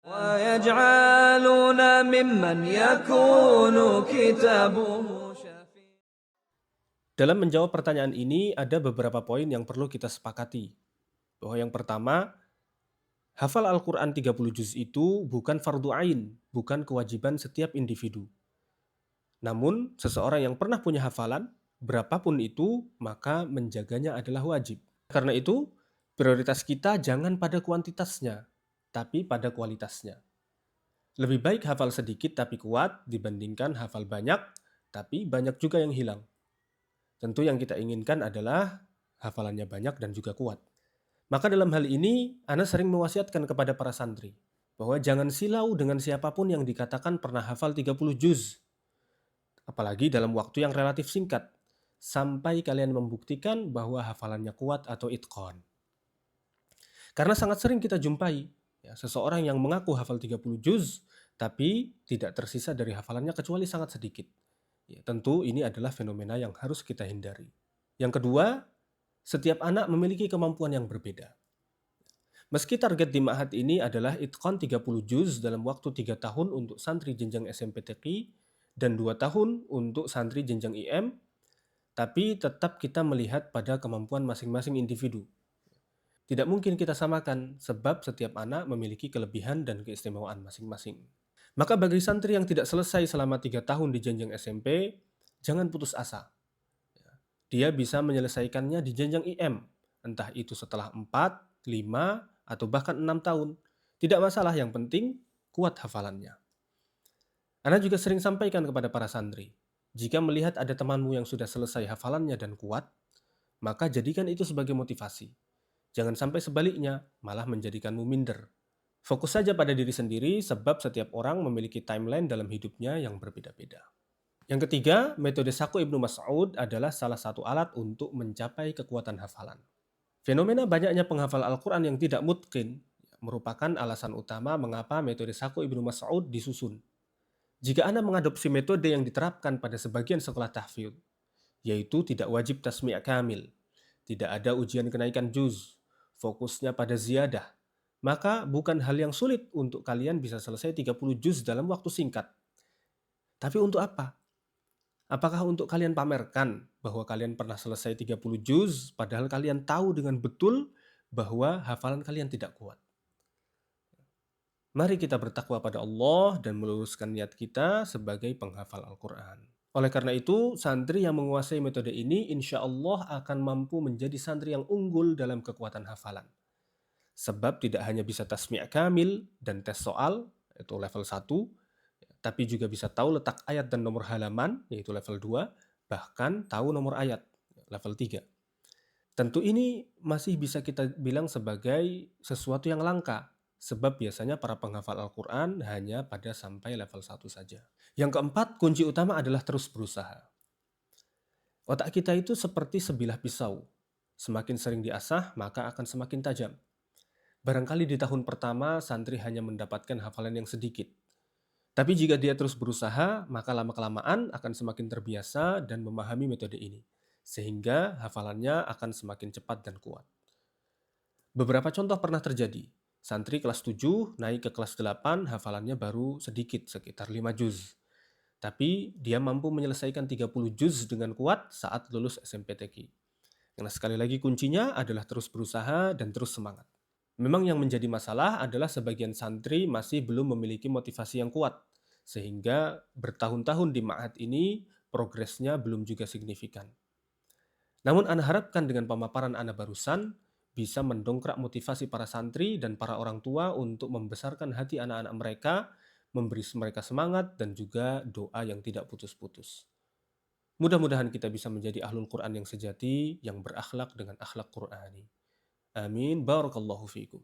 ويجعلون ممن يكون كتابه شفيع. Dalam menjawab pertanyaan ini, ada beberapa poin yang perlu kita sepakati. Bahwa yang pertama, hafal Al-Quran 30 juz itu bukan fardu ain, bukan kewajiban setiap individu. Namun, seseorang yang pernah punya hafalan, berapapun itu, maka menjaganya adalah wajib. Karena itu, prioritas kita jangan pada kuantitasnya, tapi pada kualitasnya. Lebih baik hafal sedikit tapi kuat dibandingkan hafal banyak, tapi banyak juga yang hilang. Tentu yang kita inginkan adalah hafalannya banyak dan juga kuat. Maka dalam hal ini, Ana sering mewasiatkan kepada para santri bahwa jangan silau dengan siapapun yang dikatakan pernah hafal 30 juz. Apalagi dalam waktu yang relatif singkat, sampai kalian membuktikan bahwa hafalannya kuat atau itqan. Karena sangat sering kita jumpai seseorang yang mengaku hafal 30 juz, tapi tidak tersisa dari hafalannya kecuali sangat sedikit. Tentu ini adalah fenomena yang harus kita hindari. Yang kedua, setiap anak memiliki kemampuan yang berbeda. Meski target di Ma'had ini adalah itqan 30 juz dalam waktu 3 tahun untuk santri jenjang SMP TQ dan 2 tahun untuk santri jenjang IM, tapi tetap kita melihat pada kemampuan masing-masing individu. Tidak mungkin kita samakan sebab setiap anak memiliki kelebihan dan keistimewaan masing-masing. Maka bagi santri yang tidak selesai selama 3 tahun di jenjang SMP, jangan putus asa. Dia bisa menyelesaikannya di jenjang IM, entah itu setelah 4, 5, atau bahkan 6 tahun. Tidak masalah, yang penting kuat hafalannya. Ana juga sering sampaikan kepada para santri, jika melihat ada temanmu yang sudah selesai hafalannya dan kuat, maka jadikan itu sebagai motivasi. Jangan sampai sebaliknya, malah menjadikanmu minder. Fokus saja pada diri sendiri sebab setiap orang memiliki timeline dalam hidupnya yang berbeda-beda. Yang ketiga, metode Saku Ibnu Mas'ud adalah salah satu alat untuk mencapai kekuatan hafalan. Fenomena banyaknya penghafal Al-Quran yang tidak mutqin merupakan alasan utama mengapa metode Saku Ibnu Mas'ud disusun. Jika Anda mengadopsi metode yang diterapkan pada sebagian sekolah tahfidz, yaitu tidak wajib tasmi' kamil, tidak ada ujian kenaikan juz, fokusnya pada ziyadah, maka bukan hal yang sulit untuk kalian bisa selesai 30 juz dalam waktu singkat. Tapi untuk apa? Apakah untuk kalian pamerkan bahwa kalian pernah selesai 30 juz, padahal kalian tahu dengan betul bahwa hafalan kalian tidak kuat? Mari kita bertakwa pada Allah dan meluruskan niat kita sebagai penghafal Al-Quran. Oleh karena itu, santri yang menguasai metode ini insya Allah akan mampu menjadi santri yang unggul dalam kekuatan hafalan. Sebab tidak hanya bisa tasmi' kamil dan tes soal, itu level 1, tapi juga bisa tahu letak ayat dan nomor halaman, yaitu level 2, bahkan tahu nomor ayat, level 3. Tentu ini masih bisa kita bilang sebagai sesuatu yang langka, sebab biasanya para penghafal Al-Quran hanya pada sampai level 1 saja. Yang keempat, kunci utama adalah terus berusaha. Otak kita itu seperti sebilah pisau. Semakin sering diasah, maka akan semakin tajam. Barangkali di tahun pertama, santri hanya mendapatkan hafalan yang sedikit. Tapi jika dia terus berusaha, maka lama-kelamaan akan semakin terbiasa dan memahami metode ini. Sehingga hafalannya akan semakin cepat dan kuat. Beberapa contoh pernah terjadi. Santri kelas 7 naik ke kelas 8, hafalannya baru sedikit, sekitar 5 juz. Tapi dia mampu menyelesaikan 30 juz dengan kuat saat lulus SMPTQ. Karena sekali lagi kuncinya adalah terus berusaha dan terus semangat. Memang yang menjadi masalah adalah sebagian santri masih belum memiliki motivasi yang kuat, sehingga bertahun-tahun di Ma'had ini progresnya belum juga signifikan. Namun Ana harapkan dengan pemaparan Ana barusan bisa mendongkrak motivasi para santri dan para orang tua untuk membesarkan hati anak-anak mereka, memberi mereka semangat dan juga doa yang tidak putus-putus. Mudah-mudahan kita bisa menjadi ahlul Quran yang sejati, yang berakhlak dengan akhlak Qur'ani. Amin. Barakallahu fiikum.